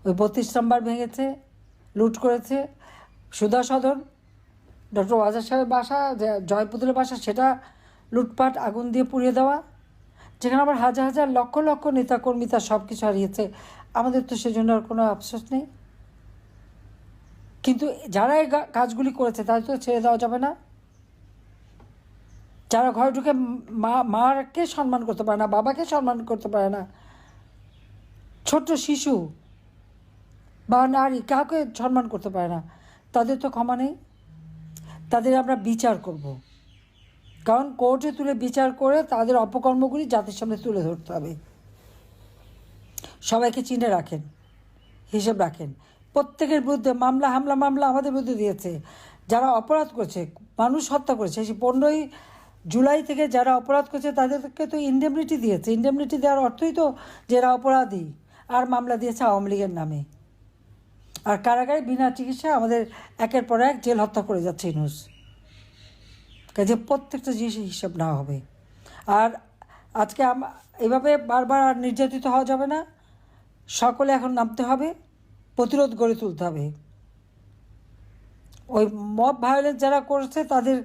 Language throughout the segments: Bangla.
ওই 32 নম্বর ভেঙেছে, লুট করেছে। সুধা সদন, ডক্টর ওয়াজার সাহেবের বাসা, জয়পুতুলের বাসা, সেটা লুটপাট, আগুন দিয়ে পুড়িয়ে দেওয়া, যেখানে আবার হাজার হাজার লক্ষ লক্ষ নেতাকর্মী তার সব কিছু হারিয়েছে। আমাদের তো সেজন্য আর কোনো আফসোস নেই। কিন্তু যারা এই কাজগুলি করেছে তাদের তো ছেড়ে দেওয়া যাবে না। যারা ঘরে ঢুকে মাকে সম্মান করতে পারে না, বাবাকে সম্মান করতে পারে না, ছোট্ট শিশু বা নারী কাউকে সম্মান করতে পারে না, তাদের তো ক্ষমা নেই। তাদের আমরা বিচার করব, কারণ কোর্টে তুলে বিচার করে তাদের অপকর্মগুলি জাতির সামনে তুলে ধরতে হবে। সবাইকে চিনে রাখেন, হিসেব রাখেন। প্রত্যেকের বিরুদ্ধে মামলা আমাদের বিরুদ্ধে দিয়েছে। যারা অপরাধ করেছে, মানুষ হত্যা করেছে, সেই 15ই জুলাই থেকে যারা অপরাধ করেছে তাদেরকে তো ইন্ডেমনিটি দিয়েছে। ইন্ডেমনিটি দেওয়ার অর্থই তো যে এরা অপরাধী। আর মামলা দিয়েছে আওয়ামী লীগের নামে। আর কারাগারে বিনা চিকিৎসায় আমাদের একের পর এক জেল হত্যা করে যাচ্ছে ইউনূস। কাজে প্রত্যেকটা জিনিস হিসাব নেওয়া হবে। আর আজকে এভাবে বারবার আর নির্যাতিত হওয়া যাবে না। সকলে এখন নামতে হবে, প্রতিরোধ গড়ে তুলতে হবে। ওই মব ভায়োলেন্স যারা করছে তাদের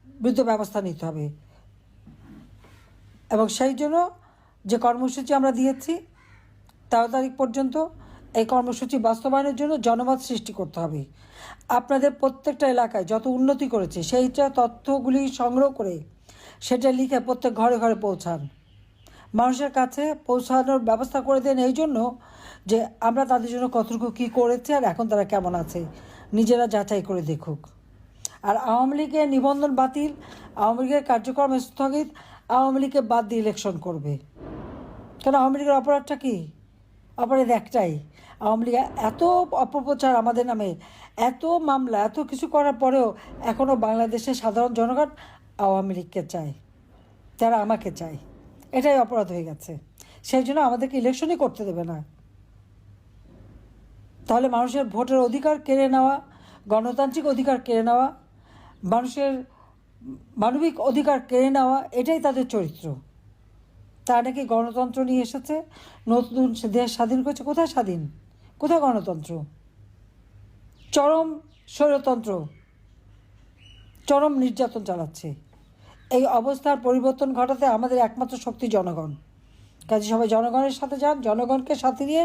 বিরুদ্ধে ব্যবস্থা নিতে হবে। এবং সেই জন্য যে কর্মসূচি আমরা দিয়েছি 13 তারিখ পর্যন্ত, এই কর্মসূচি বাস্তবায়নের জন্য জনমত সৃষ্টি করতে হবে। আপনাদের প্রত্যেকটা এলাকায় যত উন্নতি করেছে সেইটা তথ্যগুলি সংগ্রহ করে সেটা লিখে প্রত্যেক ঘরে ঘরে পৌঁছান, মানুষের কাছে পৌঁছানোর ব্যবস্থা করে দেন। এই জন্য যে আমরা তাদের জন্য কতটুকু কী করেছি আর এখন তারা কেমন আছে নিজেরা যাচাই করে দেখুক। আর আওয়ামী লীগের নিবন্ধন বাতিল, আওয়ামী লীগের কার্যক্রম স্থগিত, আওয়ামী লীগকে বাদ দিয়ে ইলেকশন করবে। কারণ আওয়ামী লীগের অপরাধটা কী? অপরাধ একটাই, আওয়ামী লীগ এত অপপ্রচার আমাদের নামে, এত মামলা, এত কিছু করার পরেও এখনও বাংলাদেশের সাধারণ জনগণ আওয়ামী লীগকে চায়, তারা আমাকে চায়। এটাই অপরাধ হয়ে গেছে। সেই জন্য আমাদেরকে ইলেকশনই করতে দেবে না। তাহলে মানুষের ভোটের অধিকার কেড়ে নেওয়া, গণতান্ত্রিক অধিকার কেড়ে নেওয়া, মানুষের মানবিক অধিকার কেড়ে নেওয়া, এটাই তাদের চরিত্র। তারা নাকি গণতন্ত্র নিয়ে এসেছে, নতুন দেশ স্বাধীন করেছে। কোথায় স্বাধীন, কোথায় গণতন্ত্র? চরম স্বৈরতন্ত্র, চরম নির্যাতন চালাচ্ছে। এই অবস্থার পরিবর্তন ঘটাতে আমাদের একমাত্র শক্তি জনগণ। কাজে সবাই জনগণের সাথে যান, জনগণকে সাথে নিয়ে